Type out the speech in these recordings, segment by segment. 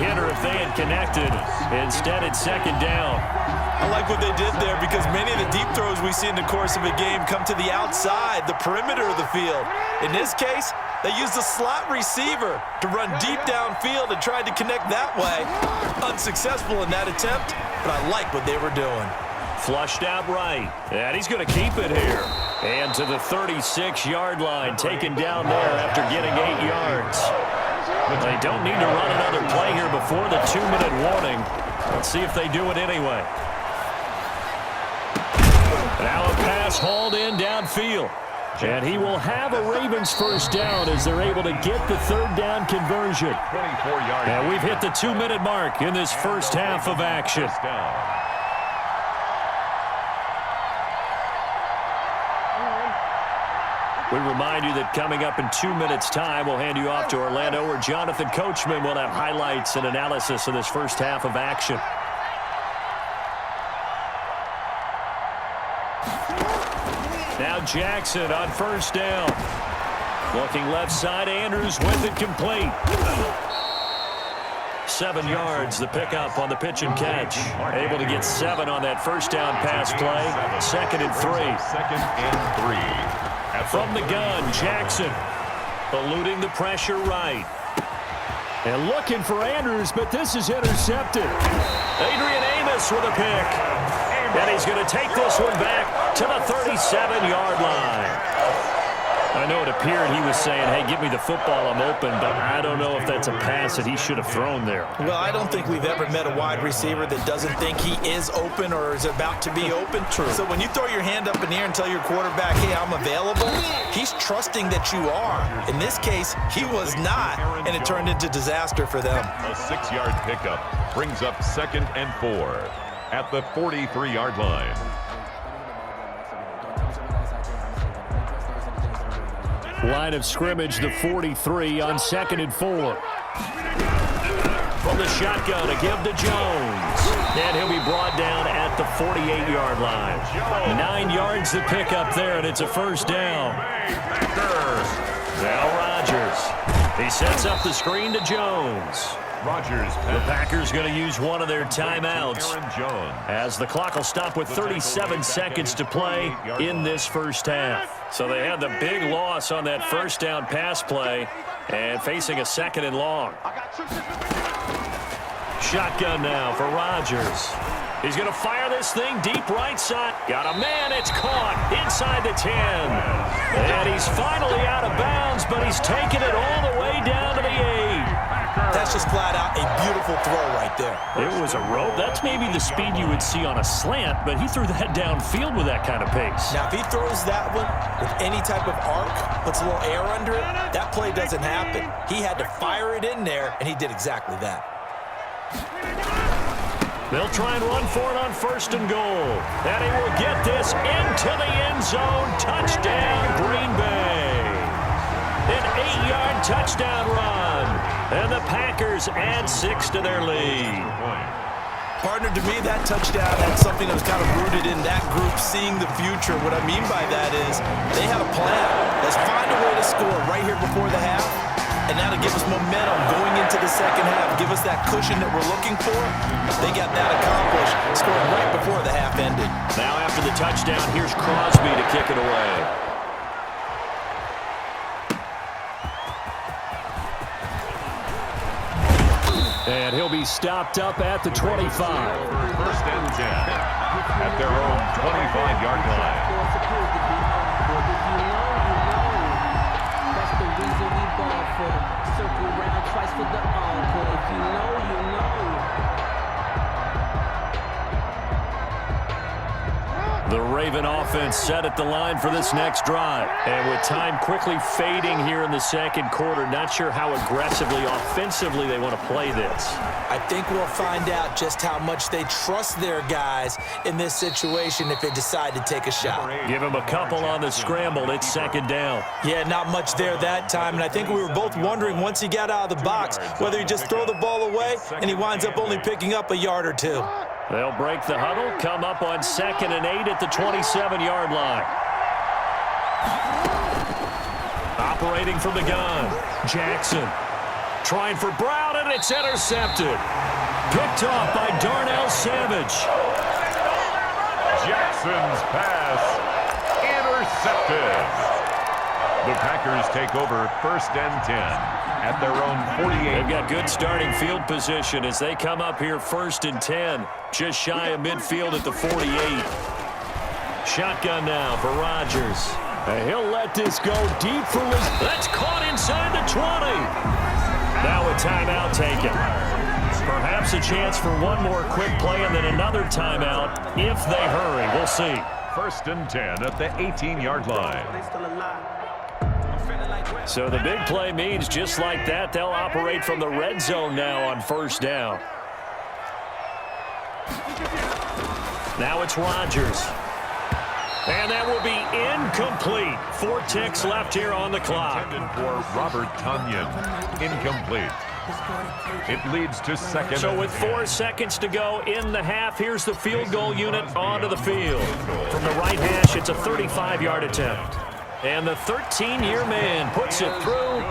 hitter if they had connected. Instead, it's second down. I like what they did there because many of the deep throws we see in the course of a game come to the outside, the perimeter of the field. In this case, they used a slot receiver to run deep downfield and tried to connect that way. Unsuccessful in that attempt, but I like what they were doing. Flushed out right, and he's going to keep it here. And to the 36-yard line, taken down there after getting 8 yards. But they don't need to run another play here before the 2-minute warning. Let's see if they do it anyway. Now a pass hauled in downfield. And he will have a Ravens first down as they're able to get the third down conversion. And we've hit the 2-minute mark in this first half of action. We remind you that coming up in 2 minutes' time, we'll hand you off to Orlando, where Jonathan Coachman will have highlights and analysis of this first half of action. Now Jackson on first down. Looking left side, Andrews with it complete. 7 yards, the pickup on the pitch and catch. Able to get 7 on that first down pass play. 2nd and 3. From the gun, Jackson eluding the pressure right. And looking for Andrews, but this is intercepted. Adrian Amos with a pick. And he's going to take this one back to the 37-yard line. I know it appeared he was saying, hey, give me the football, I'm open, but I don't know if that's a pass that he should have thrown there. Well, I don't think we've ever met a wide receiver that doesn't think he is open or is about to be open. True. So when you throw your hand up in the air and tell your quarterback, hey, I'm available, he's trusting that you are. In this case, he was not, and it turned into disaster for them. A 6-yard pickup brings up 2nd and 4 at the 43-yard line. Line of scrimmage, the 43 on 2nd and 4. From the shotgun, a give to Jones. And he'll be brought down at the 48-yard line. 9 yards to pick up there, and it's a first down. Now Rodgers. He sets up the screen to Jones. The Packers going to use one of their timeouts as the clock will stop with 37 seconds to play in this first half. So they had the big loss on that first down pass play and facing a 2nd and long. Shotgun now for Rodgers. He's going to fire this thing deep right side. Got a man. It's caught inside the 10. And he's finally out of bounds, but he's taken it all the way down to the 8. That's just flat out a beautiful throw right there. It was a rope. That's maybe the speed you would see on a slant, but he threw that downfield with that kind of pace. Now, if he throws that one with any type of arc, puts a little air under it, that play doesn't happen. He had to fire it in there, and he did exactly that. They'll try and run for it on 1st and goal. And he will get this into the end zone. Touchdown, Green Bay. An 8-yard touchdown run. And the Packers add 6 to their lead. Partner, to me, that touchdown had something that was kind of rooted in that group seeing the future. What I mean by that is they had a plan. Let's find a way to score right here before the half. And now to give us momentum going into the second half, give us that cushion that we're looking for. They got that accomplished, scoring right before the half ended. Now after the touchdown, here's Crosby to kick it away. And he'll be stopped up at the 25. 1st and 10 at their own 25-yard line. That's the reason we ball for. Circle round twice for the encore. If you know, you know. The Raven offense set at the line for this next drive. And with time quickly fading here in the second quarter, not sure how aggressively, offensively they want to play this. I think we'll find out just how much they trust their guys in this situation if they decide to take a shot. Give him a couple on the scramble. It's 2nd down. Yeah, not much there that time, and I think we were both wondering once he got out of the box whether he just throw the ball away and he winds up only picking up a yard or 2. They'll break the huddle, come up on 2nd and 8 at the 27-yard line. Operating from the gun, Jackson trying for Brown, and it's intercepted. Picked off by Darnell Savage. Jackson's pass intercepted. The Packers take over 1st and 10 at their own 48. They've got good starting field position as they come up here 1st and 10, just shy of midfield at the 48. Shotgun now for Rodgers. And he'll let this go deep for his... That's caught inside the 20. Now a timeout taken. Perhaps a chance for one more quick play and then another timeout if they hurry. We'll see. 1st and 10 at the 18-yard line. So the big play means just like that, they'll operate from the red zone now on 1st down. Now it's Rodgers. And that will be incomplete. 4 ticks left here on the clock. Intended for Robert Tonyan. Incomplete. It leads to 2nd. So with 4 seconds to go in the half, here's the field goal unit onto the field. From the right hash, it's a 35-yard attempt. And the 13-year man puts it through.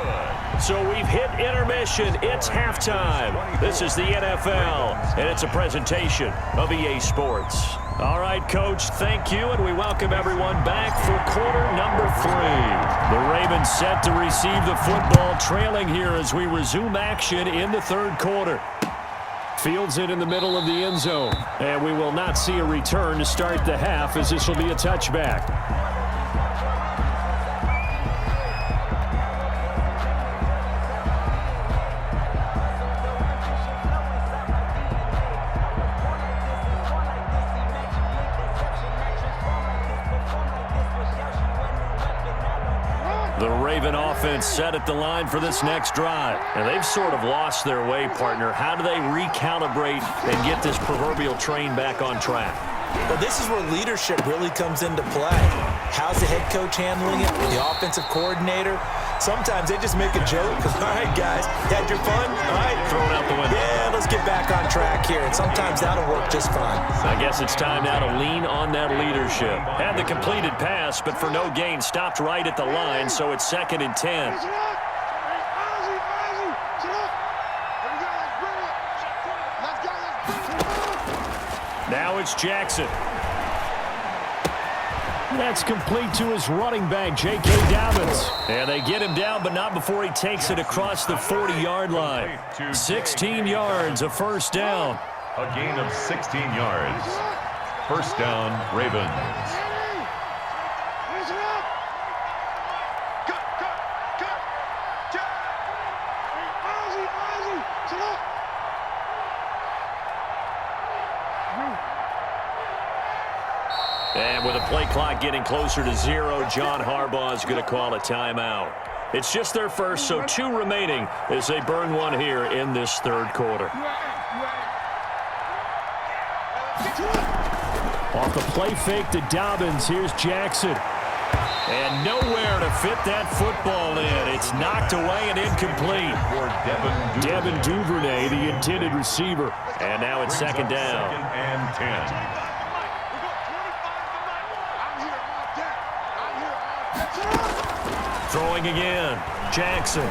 So we've hit intermission. It's halftime. This is the NFL, and it's a presentation of EA Sports. All right, Coach, thank you, and we welcome everyone back for quarter number 3. The Ravens set to receive the football, trailing here as we resume action in the 3rd quarter. Fields it in the middle of the end zone, and we will not see a return to start the half as this will be a touchback. The Raven offense set at the line for this next drive. And they've sort of lost their way, partner. How do they recalibrate and get this proverbial train back on track? Well, this is where leadership really comes into play. How's the head coach handling it? The offensive coordinator? Sometimes they just make a joke. All right, guys, had your fun? All right. Throw it out the window. Yeah, let's get back on track here. And sometimes that'll work just fine. I guess it's time now to lean on that leadership. Had the completed pass, but for no gain, stopped right at the line, so it's 2nd and 10. Now it's Jackson. That's complete to his running back, J.K. Dobbins. And they get him down, but not before he takes it across the 40-yard line. 16 yards, a 1st down. A gain of 16 yards. 1st down, Ravens. And with the play clock getting closer to 0, John Harbaugh is going to call a timeout. It's just their first, so 2 remaining as they burn one here in this 3rd quarter. Off the play fake to Dobbins, here's Jackson. And nowhere to fit that football in. It's knocked away and incomplete. For Devin Duvernay, the intended receiver. And now it's 2nd down. 2nd and 10. Throwing again, Jackson.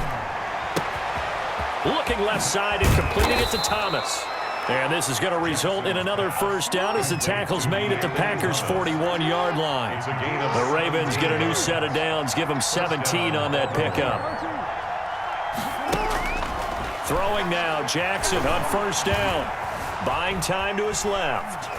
Looking left side and completing it to Thomas. And this is going to result in another 1st down as the tackle's made at the Packers' 41-yard line. The Ravens get a new set of downs, give them 17 on that pickup. Throwing now, Jackson on 1st down. Buying time to his left.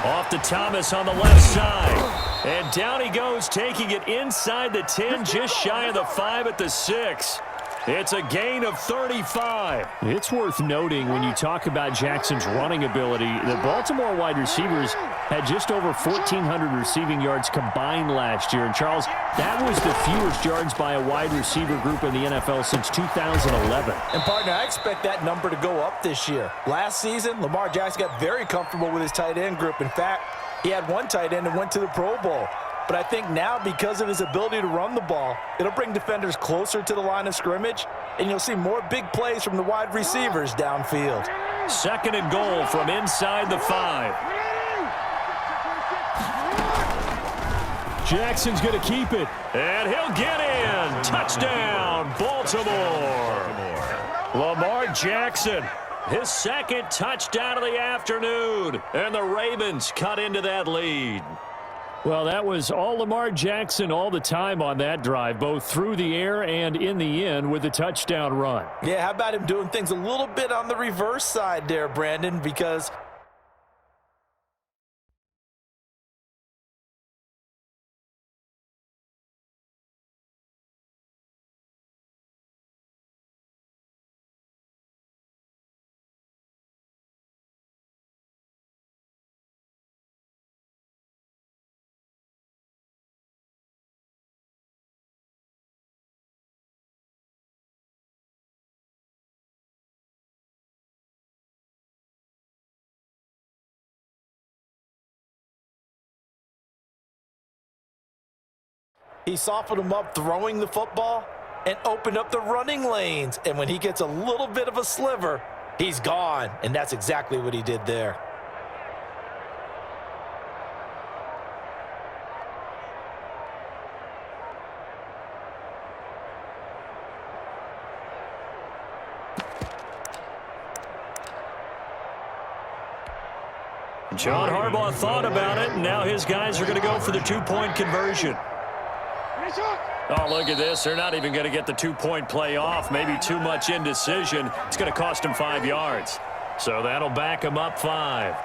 Off to Thomas on the left side. And down he goes, taking it inside the 10, just shy of the 5 at the 6. It's a gain of 35. It's worth noting when you talk about Jackson's running ability, the Baltimore wide receivers had just over 1,400 receiving yards combined last year. And, Charles, that was the fewest yards by a wide receiver group in the NFL since 2011. And, partner, I expect that number to go up this year. Last season, Lamar Jackson got very comfortable with his tight end group. In fact, he had one tight end and went to the Pro Bowl. But I think now, because of his ability to run the ball, it'll bring defenders closer to the line of scrimmage, and you'll see more big plays from the wide receivers downfield. 2nd and goal from inside the 5. Jackson's going to keep it, and he'll get in. Touchdown, Baltimore. Lamar Jackson, his second touchdown of the afternoon, and the Ravens cut into that lead. Well, that was all Lamar Jackson all the time on that drive, both through the air and in the end with the touchdown run. Yeah, how about him doing things a little bit on the reverse side there, Brandon, because he softened him up throwing the football and opened up the running lanes. And when he gets a little bit of a sliver, he's gone. And that's exactly what he did there. John Harbaugh thought about it, and now his guys are going to go for the two-point conversion. Oh, look at this. They're not even going to get the two-point play off. Maybe too much indecision. It's going to cost him 5 yards. So that'll back him up 5.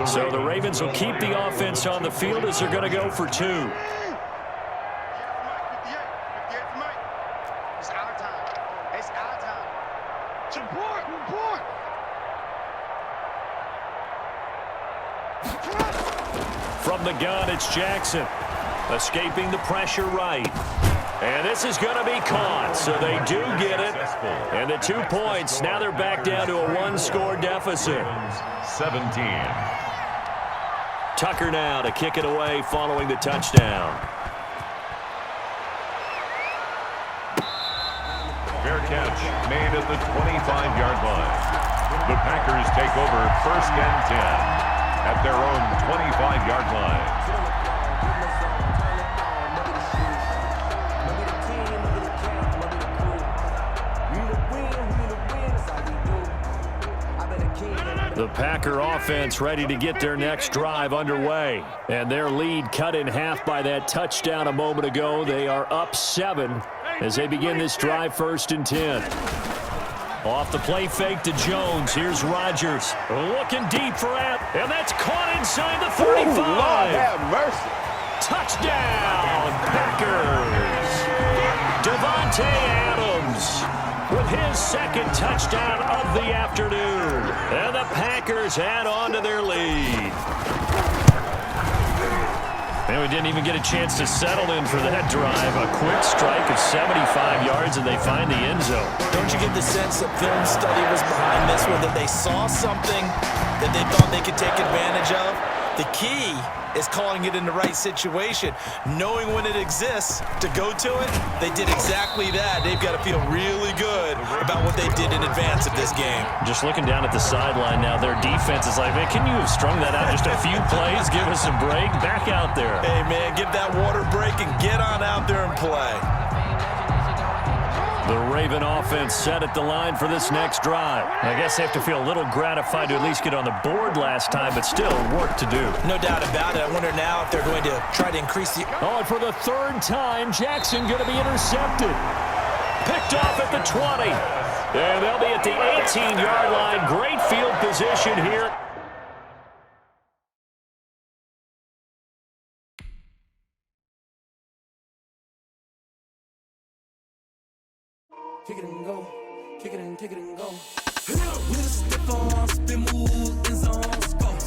So the Ravens will keep the offense on the field as they're going to go for 2. It's our time. It's our time. Support, report. From the gun, it's Jackson. Escaping the pressure right. And this is going to be caught, so they do get it. And the 2 points, now they're back down to a one-score deficit. 17. Tucker now to kick it away following the touchdown. Fair catch made at the 25-yard line. The Packers take over 1st and 10 at their own 25-yard line. The Packer offense ready to get their next drive underway. And their lead cut in half by that touchdown a moment ago. They are up 7 as they begin this drive 1st and 10. Off the play fake to Jones. Here's Rodgers looking deep for it. And that's caught inside the 35. Ooh, Lord have mercy. Touchdown, Packers. Devontae Adams with his second touchdown of the afternoon. And the Packers add on to their lead. And we didn't even get a chance to settle in for that drive. A quick strike of 75 yards, and they find the end zone. Don't you get the sense that film study was behind this one, that they saw something that they thought they could take advantage of? The key is calling it in the right situation, knowing when it exists to go to it. They did exactly that. They've got to feel really good about what they did in advance of this game. Just looking down at the sideline now, their defense is like, man, can you have strung that out just a few plays? Give us a break. Back out there. Hey, man, give that water break and get on out there and play. The Raven offense set at the line for this next drive. I guess they have to feel a little gratified to at least get on the board last time, but still work to do. No doubt about it. I wonder now if they're going to try to increase the... Oh, and for the 3rd time, Jackson going to be intercepted. Picked off at the 20. And they'll be at the 18-yard line. Great field position here. Kick it and go, kick it and go. With a stiff on, spin move, in zone, score.